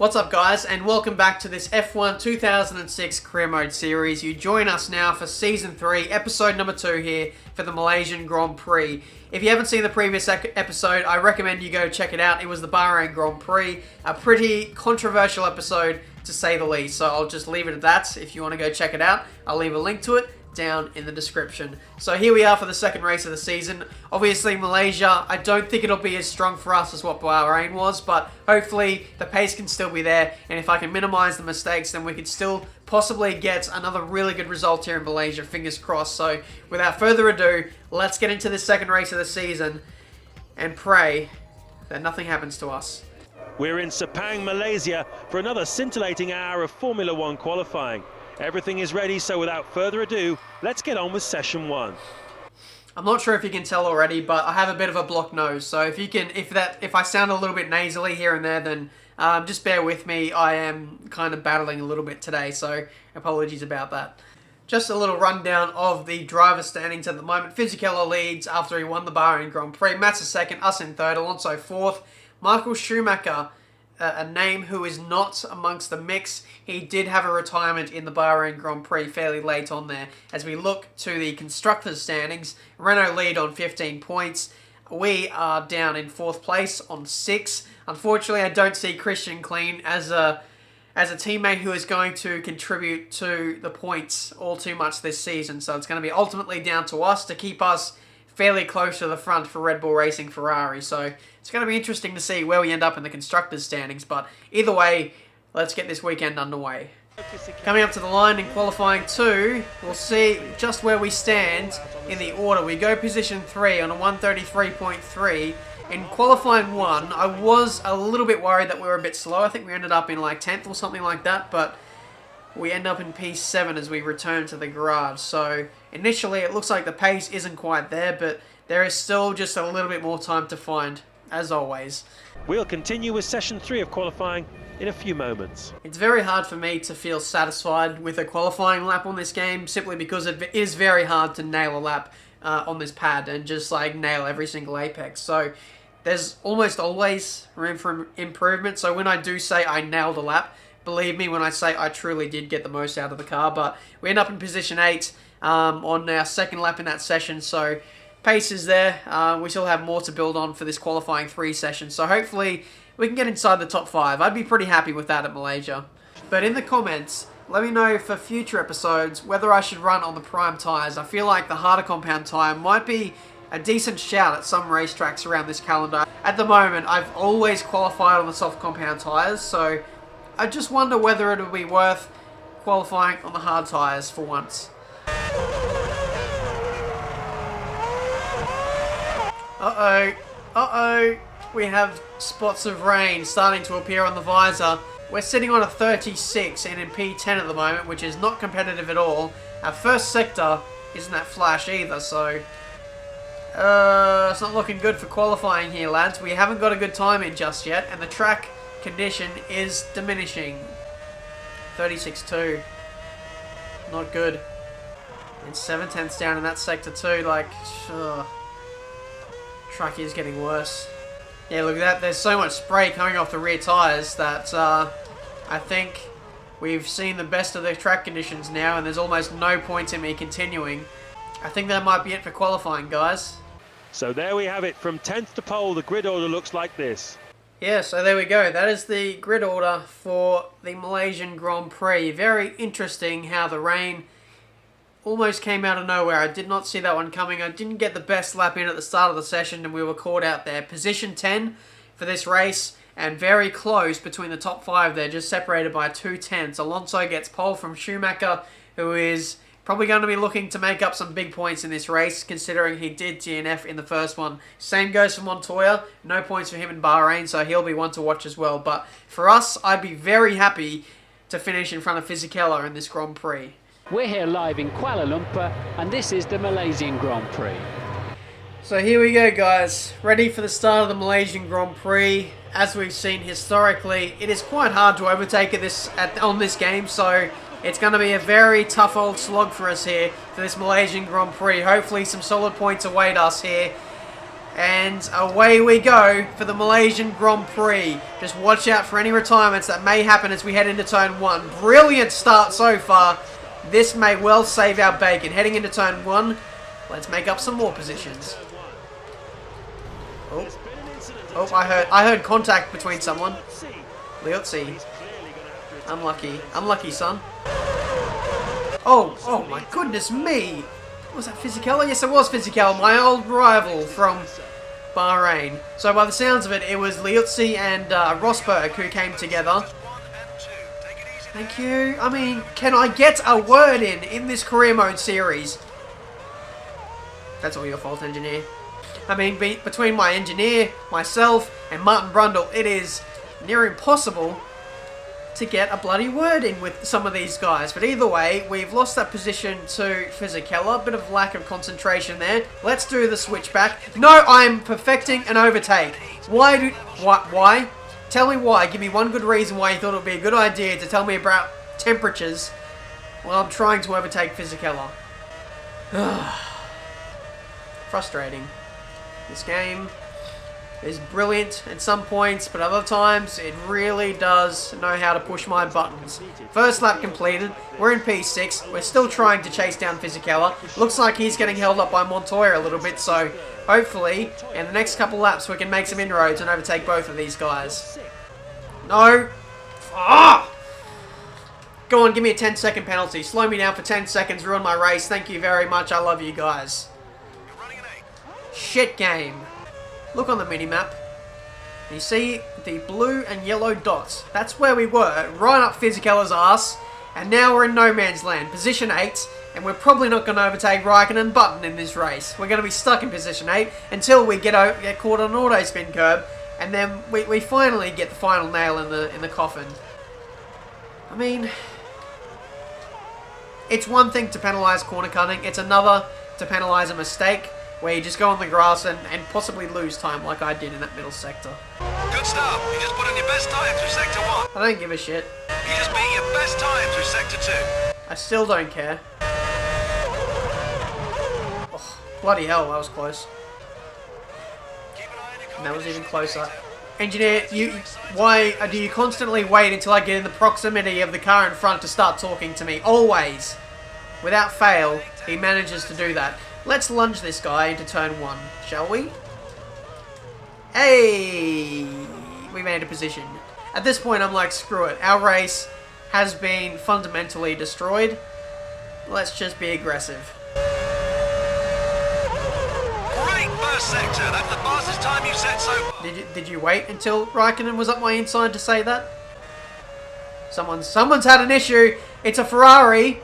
What's up guys, and welcome back to this F1 2006 Career Mode series. You join us now for Season 3, Episode number 2 here for the Malaysian Grand Prix. If you haven't seen the previous episode, I recommend you go check it out. It was the Bahrain Grand Prix, a pretty controversial episode to say the least. So I'll just leave it at that. If you want to go check it out, I'll leave a link to it down in the description. So here we are for the second race of the season. Obviously Malaysia, I don't think it'll be as strong for us as what Bahrain was, but hopefully the pace can still be there, and if I can minimize the mistakes, then we could still possibly get another really good result here in Malaysia, fingers crossed. So without further ado, let's get into this second race of the season and pray that nothing happens to us. We're in Sepang, Malaysia for another scintillating hour of Formula One qualifying. Everything is ready, so without further ado, let's get on with session 1. I'm not sure if you can tell already, but I have a bit of a blocked nose, so if I sound a little bit nasally here and there, then just bear with me. I am kind of battling a little bit today, so apologies about that. Just a little rundown of the driver standings at the moment. Fisichella leads after he won the Bahrain Grand Prix. Matt's second, us in third, Alonso fourth. Michael Schumacher, a name who is not amongst the mix. He did have a retirement in the Bahrain Grand Prix fairly late on there. As we look to the constructors' standings, Renault lead on 15 points. We are down in 4th place on 6. Unfortunately, I don't see Christian Clean as a teammate who is going to contribute to the points all too much this season. So it's going to be ultimately down to us to keep us fairly close to the front for Red Bull Racing Ferrari. So it's going to be interesting to see where we end up in the constructors' standings. But either way, let's get this weekend underway. Coming up to the line in qualifying 2, we'll see just where we stand in the order. We go position 3 on a 133.3. In qualifying 1, I was a little bit worried that we were a bit slow. I think we ended up in like 10th or something like that, but we end up in P7 as we return to the garage. So initially it looks like the pace isn't quite there, but there is still just a little bit more time to find, as always. We'll continue with session 3 of qualifying in a few moments. It's very hard for me to feel satisfied with a qualifying lap on this game, simply because it is very hard to nail a lap on this pad and just like nail every single apex. So there's almost always room for improvement. So when I do say I nailed a lap, believe me when I say I truly did get the most out of the car. But we end up in position 8 on our second lap in that session. So pace is there. We still have more to build on for this qualifying 3 session. So hopefully we can get inside the top 5. I'd be pretty happy with that at Malaysia. But in the comments, let me know for future episodes whether I should run on the prime tyres. I feel like the harder compound tyre might be a decent shout at some racetracks around this calendar. At the moment, I've always qualified on the soft compound tyres, so I just wonder whether it would be worth qualifying on the hard tyres for once. Uh-oh, we have spots of rain starting to appear on the visor. We're sitting on a 36 and in P10 at the moment, which is not competitive at all. Our first sector isn't that flash either, so it's not looking good for qualifying here, lads. We haven't got a good time in just yet, and the track condition is diminishing. 36.2. Not good. And 7/10ths down in that sector too, like, track is getting worse. Yeah, look at that. There's so much spray coming off the rear tyres that I think we've seen the best of the track conditions now, and there's almost no point in me continuing. I think that might be it for qualifying, guys. So there we have it. From 10th to pole, the grid order looks like this. Yeah, so there we go. That is the grid order for the Malaysian Grand Prix. Very interesting how the rain almost came out of nowhere. I did not see that one coming. I didn't get the best lap in at the start of the session, and we were caught out there. Position 10 for this race, and very close between the top 5 there, just separated by 2/10ths. Alonso gets pole from Schumacher, who is probably going to be looking to make up some big points in this race, considering he did DNF in the first one. Same goes for Montoya. No points for him in Bahrain, so he'll be one to watch as well. But for us, I'd be very happy to finish in front of Fisichella in this Grand Prix. We're here live in Kuala Lumpur, and this is the Malaysian Grand Prix. So here we go, guys. Ready for the start of the Malaysian Grand Prix. As we've seen historically, it is quite hard to overtake on this game, so it's going to be a very tough old slog for us here for this Malaysian Grand Prix. Hopefully some solid points await us here. And away we go for the Malaysian Grand Prix. Just watch out for any retirements that may happen as we head into turn 1. Brilliant start so far. This may well save our bacon. Heading into turn 1, let's make up some more positions. Oh, I heard contact between someone. Liuzzi. Unlucky. Unlucky, son. Oh my goodness me. Was that Fisichella? Yes, it was Fisichella, my old rival from Bahrain. So by the sounds of it, it was Liuzzi and Rosberg who came together. Thank you. I mean, can I get a word in this career mode series? That's all your fault, engineer. I mean, between my engineer, myself, and Martin Brundle, it is near impossible to get a bloody word in with some of these guys. But either way, we've lost that position to Fisichella. A bit of lack of concentration there. Let's do the switchback. No, I'm perfecting an overtake. Why? Tell me why. Give me one good reason why you thought it would be a good idea to tell me about temperatures while I'm trying to overtake Fisichella. Frustrating. This game is brilliant at some points, but other times it really does know how to push my buttons. First lap completed. We're in P6. We're still trying to chase down Fisichella. Looks like he's getting held up by Montoya a little bit, so hopefully in the next couple laps we can make some inroads and overtake both of these guys. No. Ah! Go on, give me a 10-second penalty. Slow me down for 10 seconds, ruin my race. Thank you very much. I love you guys. Shit game. Look on the minimap. You see the blue and yellow dots. That's where we were, right up Fisichella's ass. And now we're in no man's land. Position 8. And we're probably not going to overtake Raikkonen and Button in this race. We're going to be stuck in position 8 until we get caught on an auto spin curb. And then we finally get the final nail in the coffin. I mean, it's one thing to penalise corner cutting. It's another to penalise a mistake where you just go on the grass and possibly lose time like I did in that middle sector. Good start. You just put in your best time through sector 1. I don't give a shit. You just beat your best time through sector 2. I still don't care. Oh, bloody hell, that was close. And that was even closer. Engineer, why do you constantly wait until I get in the proximity of the car in front to start talking to me? Always. Without fail, he manages to do that. Let's lunge this guy into turn 1, shall we? Hey! We made a position. At this point, I'm like, screw it. Our race has been fundamentally destroyed. Let's just be aggressive. Great first sector. That's the fastest time you've set so far. Did you wait until Raikkonen was up my inside to say that? Someone's had an issue. It's a Ferrari.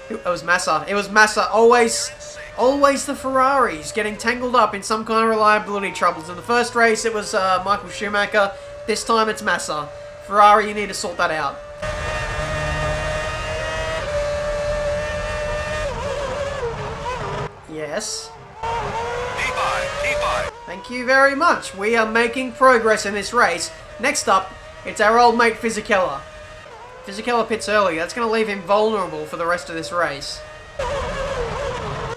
It was Massa. It was Massa. Always the Ferraris getting tangled up in some kind of reliability troubles. In the first race, it was Michael Schumacher. This time, it's Massa. Ferrari, you need to sort that out. Yes. P5. Thank you very much. We are making progress in this race. Next up, it's our old mate Fisichella. Fisichella pits early. That's going to leave him vulnerable for the rest of this race.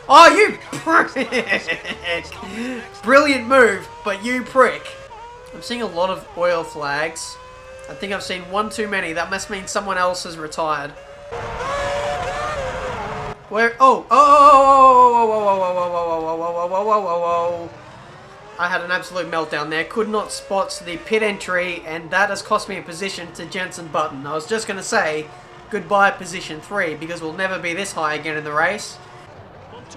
Oh, you prick! Brilliant move, but you prick. I'm seeing a lot of oil flags. I think I've seen one too many. That must mean someone else has retired. Where? Oh! Oh! I had an absolute meltdown there. Could not spot the pit entry, and that has cost me a position to Jensen Button. I was just going to say goodbye position 3 because we'll never be this high again in the race.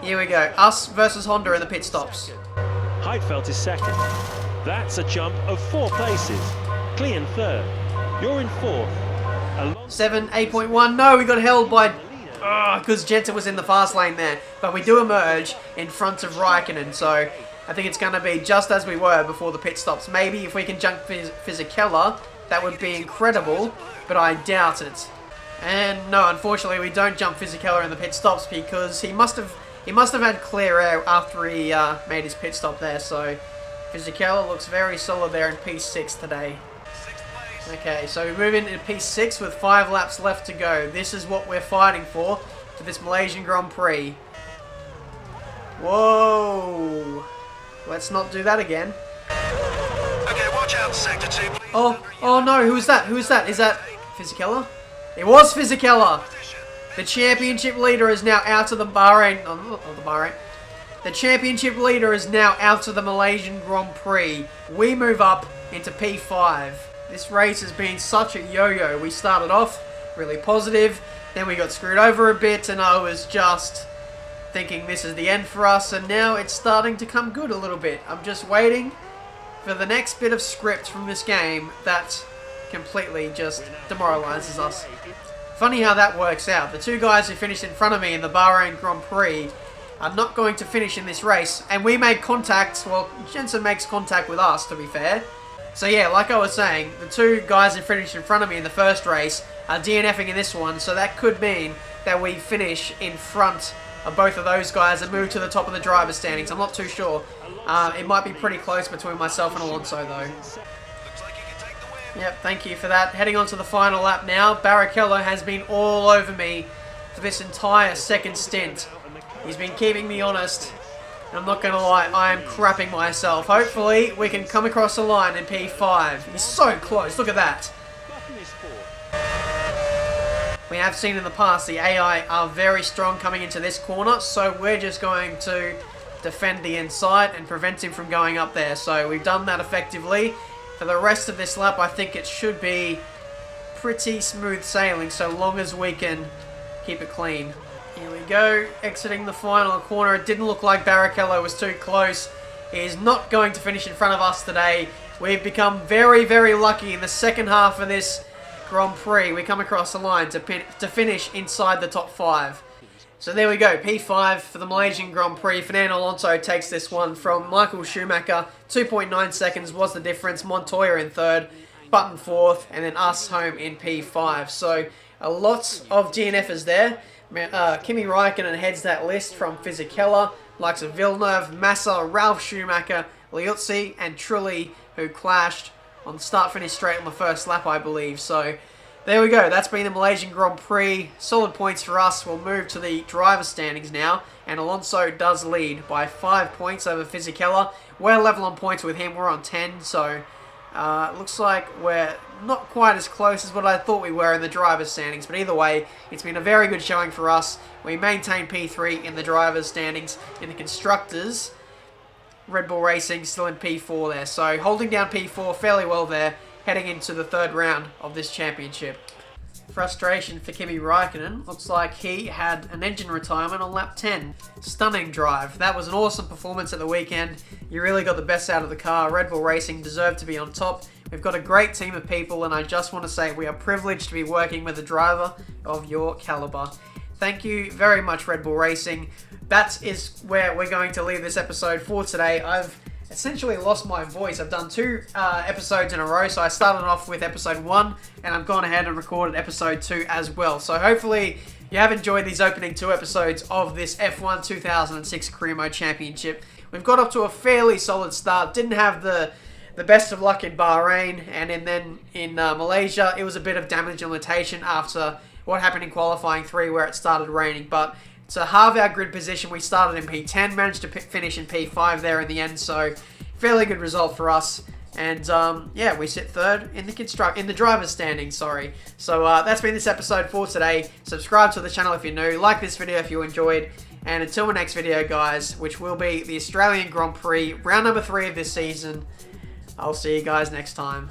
Here we go. Us versus Honda in the pit stops. Heidfeld is second. That's a jump of 4 places. Clean third. You're in 4th. 7, 8.1. No, we got held by... because Jensen was in the fast lane there. But we do emerge in front of Raikkonen, so I think it's going to be just as we were before the pit stops. Maybe if we can jump Fisichella, that would be incredible, but I doubt it. And no, unfortunately, we don't jump Fisichella in the pit stops because he must have had clear air after he made his pit stop there, so Fisichella looks very solid there in P6 today. Okay, so we move into P6 with 5 laps left to go. This is what we're fighting for this Malaysian Grand Prix. Whoa! Let's not do that again. Okay, watch out, Sector 2, please. Oh no, who is that? Who is that? Is that Fisichella? It was Fisichella! The championship leader is now out of the Bahrain... Oh, not the Bahrain. The championship leader is now out of the Malaysian Grand Prix. We move up into P5. This race has been such a yo-yo. We started off really positive, then we got screwed over a bit, and I was just thinking this is the end for us, and now it's starting to come good a little bit. I'm just waiting for the next bit of script from this game that completely just demoralizes us. Funny how that works out. The two guys who finished in front of me in the Bahrain Grand Prix are not going to finish in this race, and we made contact. Well, Jensen makes contact with us, to be fair. So yeah, like I was saying, the two guys who finished in front of me in the first race are DNFing in this one, so that could mean that we finish in front of both of those guys and move to the top of the driver's standings. I'm not too sure. It might be pretty close between myself and Alonso, though. Yep, thank you for that. Heading on to the final lap now. Barrichello has been all over me for this entire second stint. He's been keeping me honest. And I'm not going to lie, I am crapping myself. Hopefully, we can come across the line in P5. He's so close. Look at that. We have seen in the past the AI are very strong coming into this corner, so we're just going to defend the inside and prevent him from going up there. So we've done that effectively. For the rest of this lap, I think it should be pretty smooth sailing so long as we can keep it clean. Here we go, exiting the final corner. It didn't look like Barrichello was too close. He is not going to finish in front of us today. We've become very, very lucky in the second half of this Grand Prix. We come across the line to finish inside the top 5. So there we go, P5 for the Malaysian Grand Prix. Fernando Alonso takes this one from Michael Schumacher. 2.9 seconds was the difference. Montoya in third, Button fourth, and then us home in P5. So a lot of DNFers there. Kimi Räikkönen heads that list from Fisichella, likes of Villeneuve, Massa, Ralf Schumacher, Liuzzi, and Trulli, who clashed on start-finish straight on the first lap, I believe. So there we go. That's been the Malaysian Grand Prix. Solid points for us. We'll move to the driver's standings now. And Alonso does lead by 5 points over Fisichella. We're level on points with him. We're on 10. So it looks like we're not quite as close as what I thought we were in the driver's standings. But either way, it's been a very good showing for us. We maintain P3 in the driver's standings. In the constructors, Red Bull Racing still in P4 there. So holding down P4 fairly well there, heading into the third round of this championship. Frustration for Kimi Räikkönen. Looks like he had an engine retirement on lap 10. Stunning drive. That was an awesome performance at the weekend. You really got the best out of the car. Red Bull Racing deserved to be on top. We've got a great team of people, and I just want to say we are privileged to be working with a driver of your caliber. Thank you very much, Red Bull Racing. That is where we're going to leave this episode for today. I've essentially lost my voice. I've done 2 episodes in a row, so I started off with episode 1, and I've gone ahead and recorded episode 2 as well. So hopefully you have enjoyed these opening 2 episodes of this F1 2006 Career Mode Championship. We've got up to a fairly solid start. Didn't have the best of luck in Bahrain, and then in Malaysia, it was a bit of damage and limitation after what happened in qualifying 3 where it started raining. But to halve our grid position, we started in P10, managed to finish in P5 there in the end, so fairly good result for us. And yeah, we sit third in the driver's standing, sorry. So that's been this episode for today. Subscribe to the channel if you're new, like this video if you enjoyed, and until the next video, guys, which will be the Australian Grand Prix, round number 3 of this season, I'll see you guys next time.